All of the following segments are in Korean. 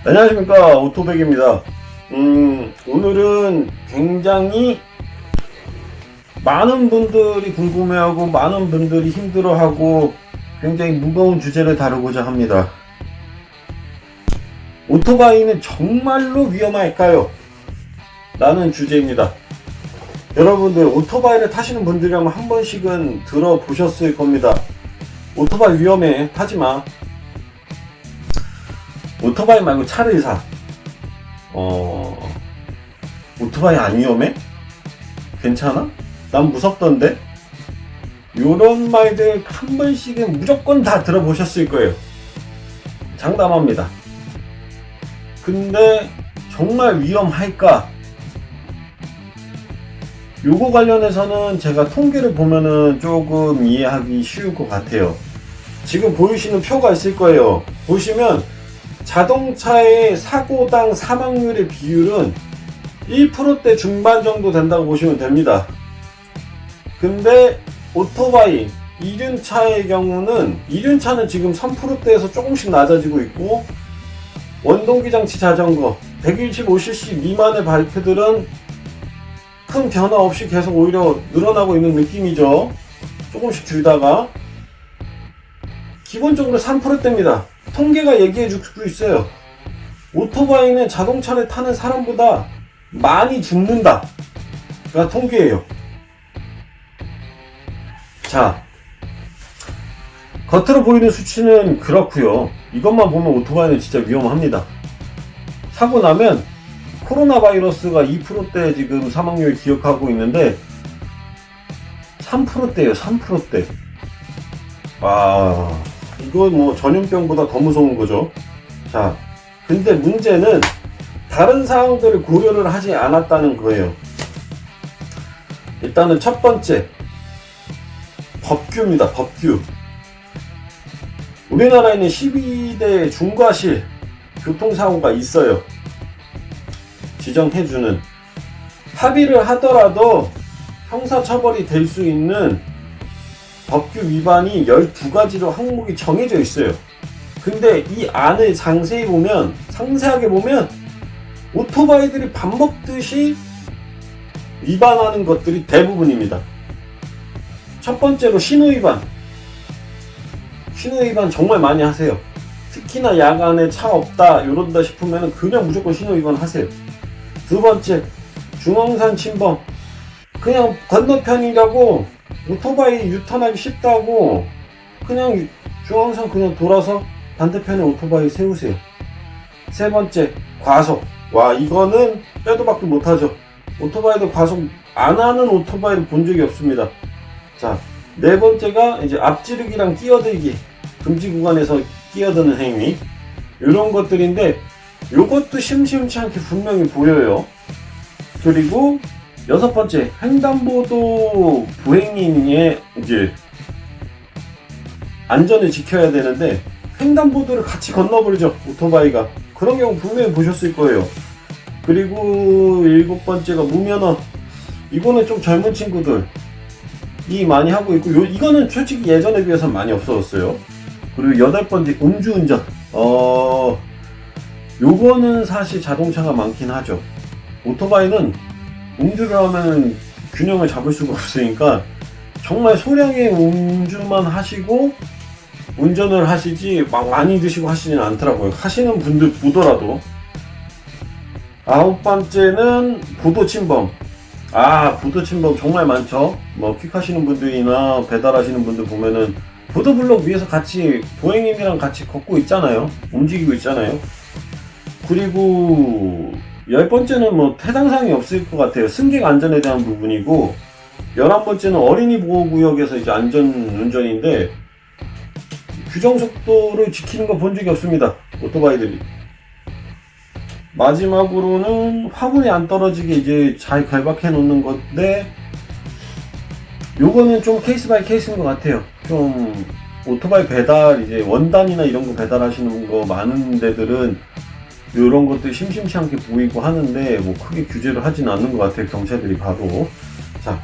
안녕하십니까, 오토백입니다. 오늘은 굉장히 많은 분들이 궁금해하고 많은 분들이 힘들어하고 굉장히 무거운 주제를 다루고자 합니다. 오토바이는 정말로 위험할까요? 라는 주제입니다. 여러분들 오토바이를 타시는 분들이라면 한 번씩은 들어보셨을 겁니다. 오토바이 위험해, 타지마. 오토바이 말고 차를 사. 오토바이 안 위험해? 괜찮아? 난 무섭던데? 요런 말들 한 번씩은 무조건 다 들어보셨을 거예요. 장담합니다. 근데 정말 위험할까? 요거 관련해서는 제가 통계를 보면은 조금 이해하기 쉬울 것 같아요. 지금 보이시는 표가 있을 거예요. 보시면 자동차의 사고당 사망률의 비율은 1%대 중반 정도 된다고 보시면 됩니다. 근데 오토바이, 이륜차의 경우는 이륜차는 지금 3%대에서 조금씩 낮아지고 있고, 원동기장치 자전거 125cc 미만의 바이크들은 큰 변화 없이 계속 오히려 늘어나고 있는 느낌이죠. 조금씩 줄다가 기본적으로 3%대입니다. 통계가 얘기해 줄 수 있어요. 오토바이는 자동차를 타는 사람보다 많이 죽는다 가 통계예요. 자, 겉으로 보이는 수치는 그렇고요. 이것만 보면 오토바이는 진짜 위험합니다. 사고 나면 코로나 바이러스가 2%대 지금 사망률 기록하고 있는데 3%대예요. 3%대. 와, 이건 뭐 전염병보다 더 무서운 거죠. 자, 근데 문제는 다른 사항들을 고려를 하지 않았다는 거예요. 일단은 첫 번째, 법규입니다. 법규. 우리나라에는 12대 중과실 교통사고가 있어요. 지정해주는. 합의를 하더라도 형사처벌이 될 수 있는 법규 위반이 12가지로 항목이 정해져 있어요. 근데 이 안을 상세하게 보면 오토바이들이 밥 먹듯이 위반하는 것들이 대부분입니다. 첫 번째로 신호위반. 신호위반 정말 많이 하세요. 특히나 야간에 차 없다 이런다 싶으면 그냥 무조건 신호위반 하세요. 두 번째, 중앙선 침범. 그냥 건너편이라고 오토바이 유턴하기 쉽다고 그냥 중앙선 그냥 돌아서 반대편에 오토바이 세우세요. 세 번째, 과속. 와, 이거는 빼도 박도 못하죠. 오토바이도 과속 안 하는 오토바이를 본 적이 없습니다. 자, 네 번째가 이제 앞지르기랑 끼어들기. 금지 구간에서 끼어드는 행위. 이런 것들인데 요것도 심심치 않게 분명히 보여요. 그리고 여섯 번째, 횡단보도 보행인의 이제 안전을 지켜야 되는데 횡단보도를 같이 건너버리죠, 오토바이가. 그런 경우 분명히 보셨을 거예요. 그리고 일곱 번째가 무면허. 이거는 좀 젊은 친구들이 많이 하고 있고, 이거는 솔직히 예전에 비해서 많이 없어졌어요. 그리고 여덟 번째, 음주운전. 요거는 사실 자동차가 많긴 하죠. 오토바이는 음주를 하면 균형을 잡을 수가 없으니까 정말 소량의 음주만 하시고 운전을 하시지 막 많이 드시고 하시진 않더라고요. 하시는 분들 보더라도. 아홉 번째는 보도침범. 보도침범 정말 많죠. 뭐 퀵하시는 분들이나 배달하시는 분들 보면은 보도블록 위에서 같이 보행인이랑 같이 걷고 있잖아요. 움직이고 있잖아요. 그리고 열 번째는 뭐 해당사항이 없을 것 같아요. 승객 안전에 대한 부분이고, 11번째는 어린이 보호구역에서 이제 안전운전인데 규정속도를 지키는 거 본 적이 없습니다, 오토바이들이. 마지막으로는 화물이 안 떨어지게 이제 잘 결박해 놓는 건데, 요거는 좀 케이스 바이 케이스인 것 같아요. 좀 오토바이 배달, 이제 원단이나 이런 거 배달하시는 거 많은 데들은 이런 것도 심심치 않게 보이고 하는데 뭐 크게 규제를 하진 않는 것 같아요, 경찰들이 봐도. 자,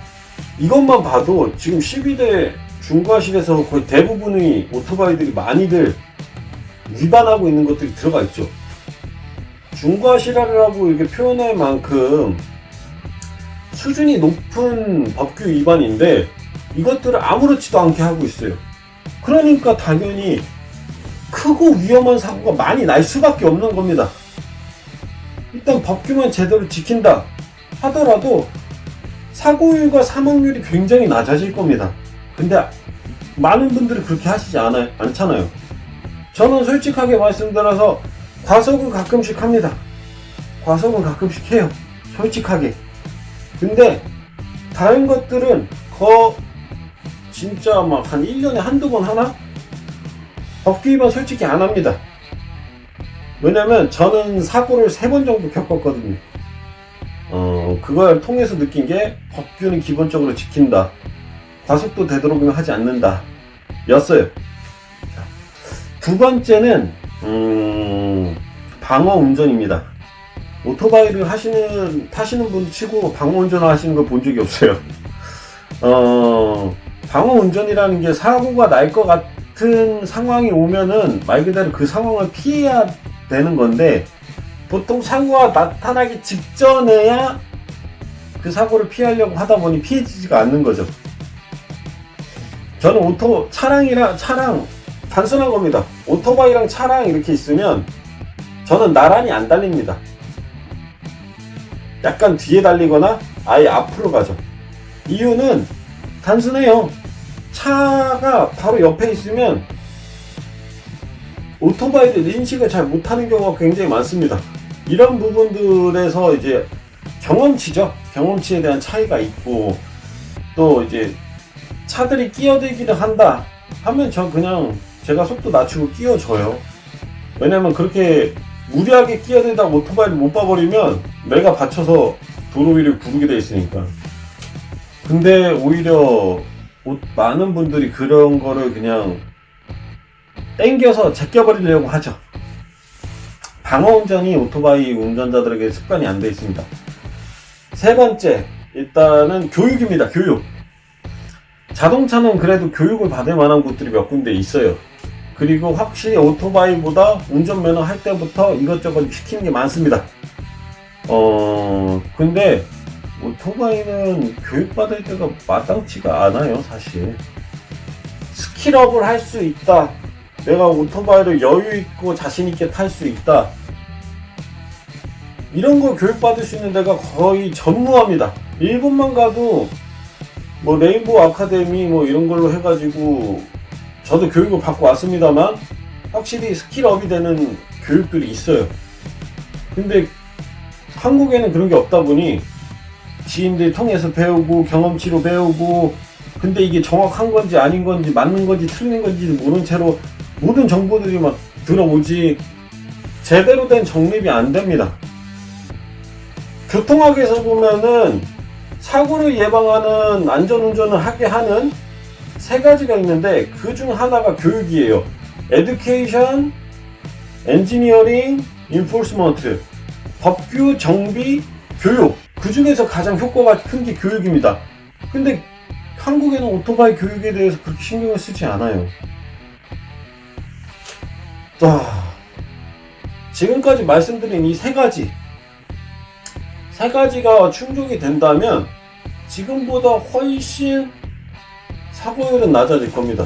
이것만 봐도 지금 12대 중과실에서 거의 대부분의 오토바이들이 많이들 위반하고 있는 것들이 들어가 있죠. 중과실화라고 이렇게 표현할 만큼 수준이 높은 법규 위반인데 이것들을 아무렇지도 않게 하고 있어요. 그러니까 당연히 크고 위험한 사고가 많이 날 수밖에 없는 겁니다. 일단 법규만 제대로 지킨다 하더라도 사고율과 사망률이 굉장히 낮아질 겁니다. 근데 많은 분들이 그렇게 하시지 않잖아요. 저는 솔직하게 말씀드려서 과속은 가끔씩 합니다. 과속은 가끔씩 해요. 솔직하게. 근데 다른 것들은 진짜 막 한 1년에 한두 번 하나? 법규 위반 솔직히 안 합니다. 왜냐면 저는 사고를 3번 정도 겪었거든요. 그걸 통해서 느낀 게 법규는 기본적으로 지킨다. 과속도 되도록이면 하지 않는다. 였어요. 두 번째는 방어 운전입니다. 오토바이를 타시는 분 치고 방어 운전을 하시는 걸 본 적이 없어요. 방어 운전이라는 게 사고가 날 것 같은 상황이 오면은 말 그대로 그 상황을 피해야 되는 건데 보통 사고가 나타나기 직전에야 그 사고를 피하려고 하다 보니 피해지지가 않는 거죠. 저는 차량 단순한 겁니다. 오토바이랑 차랑 이렇게 있으면 저는 나란히 안 달립니다. 약간 뒤에 달리거나 아예 앞으로 가죠. 이유는 단순해요. 차가 바로 옆에 있으면 오토바이들 인식을 잘 못하는 경우가 굉장히 많습니다. 이런 부분들에서 이제 경험치죠. 경험치에 대한 차이가 있고 또 이제 차들이 끼어들기를 한다 하면 그냥 제가 속도 낮추고 끼워줘요. 왜냐면 그렇게 무리하게 끼어들다 오토바이를 못 봐버리면 내가 받쳐서 도로 위를 구르게 돼 있으니까. 근데 오히려 많은 분들이 그런 거를 그냥 땡겨서 제껴버리려고 하죠. 방어운전이 오토바이 운전자들에게 습관이 안 돼 있습니다. 세 번째, 일단은 교육입니다. 교육. 자동차는 그래도 교육을 받을 만한 곳들이 몇 군데 있어요. 그리고 확실히 오토바이보다 운전면허 할 때부터 이것저것 시키는 게 많습니다. 근데 오토바이는 교육받을 때가 마땅치가 않아요, 사실. 스킬업을 할 수 있다. 내가 오토바이를 여유있고 자신있게 탈 수 있다. 이런 걸 교육받을 수 있는 데가 거의 전무합니다. 일본만 가도 뭐 레인보우 아카데미 뭐 이런 걸로 해가지고 저도 교육을 받고 왔습니다만 확실히 스킬업이 되는 교육들이 있어요. 근데 한국에는 그런 게 없다 보니 지인들 통해서 배우고 경험치로 배우고 근데 이게 정확한 건지 아닌 건지 맞는 건지 틀린 건지 모르는 채로 모든 정보들이 막 들어오지 제대로 된 정립이 안 됩니다. 교통학에서 보면은 사고를 예방하는 안전운전을 하게 하는 3가지가 있는데 그 중 하나가 교육이에요. Education, Engineering, Enforcement. 법규, 정비, 교육. 그 중에서 가장 효과가 큰 게 교육입니다. 근데 한국에는 오토바이 교육에 대해서 그렇게 신경을 쓰지 않아요. 지금까지 말씀드린 이 3가지. 3가지가 충족이 된다면 지금보다 훨씬 사고율은 낮아질 겁니다.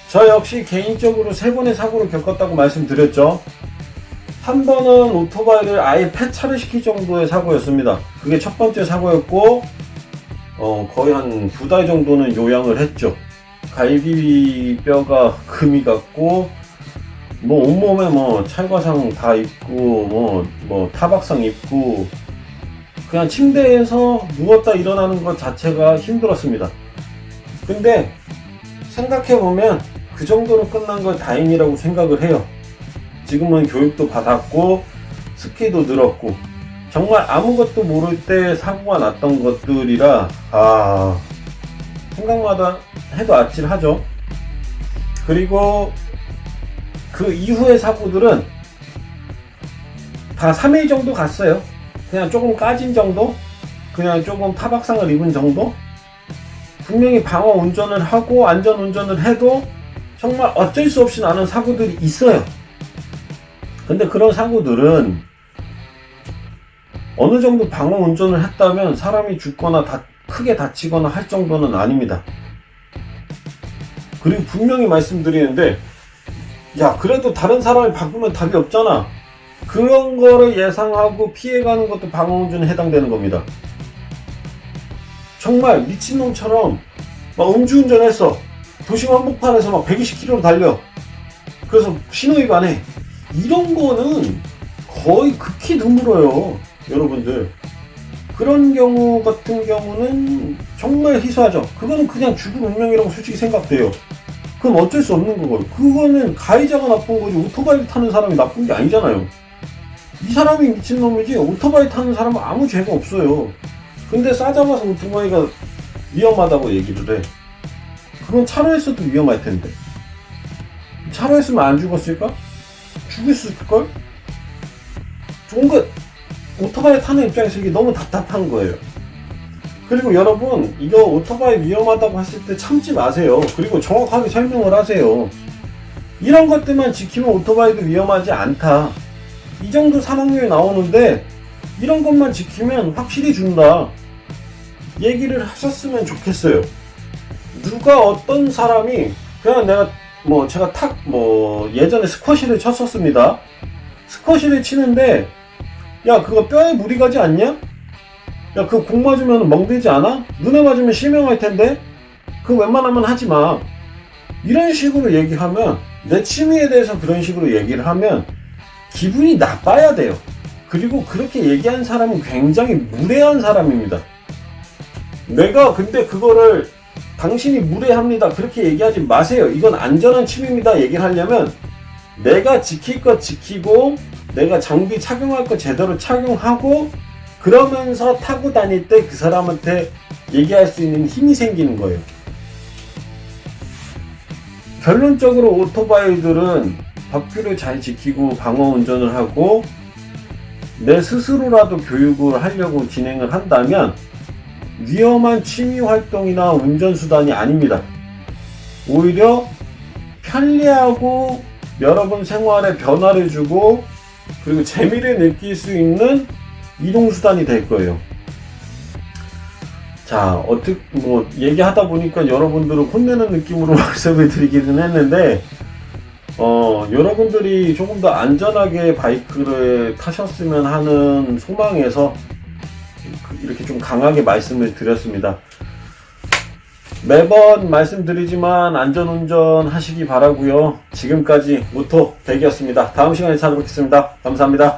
저 역시 개인적으로 3번의 사고를 겪었다고 말씀드렸죠. 한 번은 오토바이를 아예 폐차를 시킬 정도의 사고였습니다. 그게 첫 번째 사고였고 거의 한 2달 정도는 요양을 했죠. 갈비뼈가 금이 갔고 뭐 온몸에 뭐 찰과상 다 입고 뭐 타박상 입고 그냥 침대에서 누웠다 일어나는 것 자체가 힘들었습니다. 근데 생각해보면 그 정도로 끝난 걸 다행이라고 생각을 해요. 지금은 교육도 받았고 스킬도 늘었고 정말 아무것도 모를 때 사고가 났던 것들이라 생각마다 해도 아찔하죠. 그리고 그 이후의 사고들은 다 3일 정도 갔어요. 그냥 조금 까진 정도? 그냥 조금 타박상을 입은 정도? 분명히 방어 운전을 하고 안전 운전을 해도 정말 어쩔 수 없이 나는 사고들이 있어요. 근데 그런 사고들은 어느 정도 방어 운전을 했다면 사람이 죽거나 크게 다치거나 할 정도는 아닙니다. 그리고 분명히 말씀드리는데, 야, 그래도 다른 사람이 바꾸면 답이 없잖아. 그런 거를 예상하고 피해가는 것도 방어 운전에 해당되는 겁니다. 정말 미친놈처럼 막 음주운전 했어. 도심 한복판에서 막 120km로 달려. 그래서 신호위반해. 이런 거는 거의 극히 드물어요, 여러분들. 그런 경우 같은 경우는 정말 희소하죠. 그거는 그냥 죽을 운명이라고 솔직히 생각돼요. 그건 어쩔 수 없는 거고요. 그거는 가해자가 나쁜 거지 오토바이 타는 사람이 나쁜 게 아니잖아요. 이 사람이 미친놈이지 오토바이 타는 사람은 아무 죄가 없어요. 근데 싸잡아서 오토바이가 위험하다고 얘기를 해. 그건 차로에서도 위험할 텐데. 차로였으면 안 죽었을까? 죽었을걸? 종긋 오토바이 타는 입장에서 이게 너무 답답한 거예요. 그리고 여러분, 이거 오토바이 위험하다고 했을 때 참지 마세요. 그리고 정확하게 설명을 하세요. 이런 것들만 지키면 오토바이도 위험하지 않다. 이 정도 사망률이 나오는데 이런 것만 지키면 확실히 준다. 얘기를 하셨으면 좋겠어요. 누가 어떤 사람이 그냥 제가 예전에 스쿼시를 쳤었습니다. 스쿼시를 치는데 야, 그거 뼈에 무리 가지 않냐? 야, 그거 공 맞으면 멍들지 않아? 눈에 맞으면 실명할 텐데? 그거 웬만하면 하지 마. 이런 식으로 얘기하면, 내 취미에 대해서 그런 식으로 얘기를 하면 기분이 나빠야 돼요. 그리고 그렇게 얘기한 사람은 굉장히 무례한 사람입니다. 내가 근데 그거를 당신이 무례합니다, 그렇게 얘기하지 마세요. 이건 안전한 취미입니다 얘기를 하려면 내가 지킬 것 지키고 내가 장비 착용할 거 제대로 착용하고 그러면서 타고 다닐 때 그 사람한테 얘기할 수 있는 힘이 생기는 거예요. 결론적으로 오토바이들은 법규를 잘 지키고 방어 운전을 하고 내 스스로라도 교육을 하려고 진행을 한다면 위험한 취미 활동이나 운전수단이 아닙니다. 오히려 편리하고 여러분 생활에 변화를 주고 그리고 재미를 느낄 수 있는 이동수단이 될 거예요. 자, 얘기하다 보니까 여러분들을 혼내는 느낌으로 말씀을 드리기는 했는데, 여러분들이 조금 더 안전하게 바이크를 타셨으면 하는 소망에서 이렇게 좀 강하게 말씀을 드렸습니다. 매번 말씀드리지만 안전운전 하시기 바라고요. 지금까지 모토 백이었습니다. 다음 시간에 찾아뵙겠습니다. 감사합니다.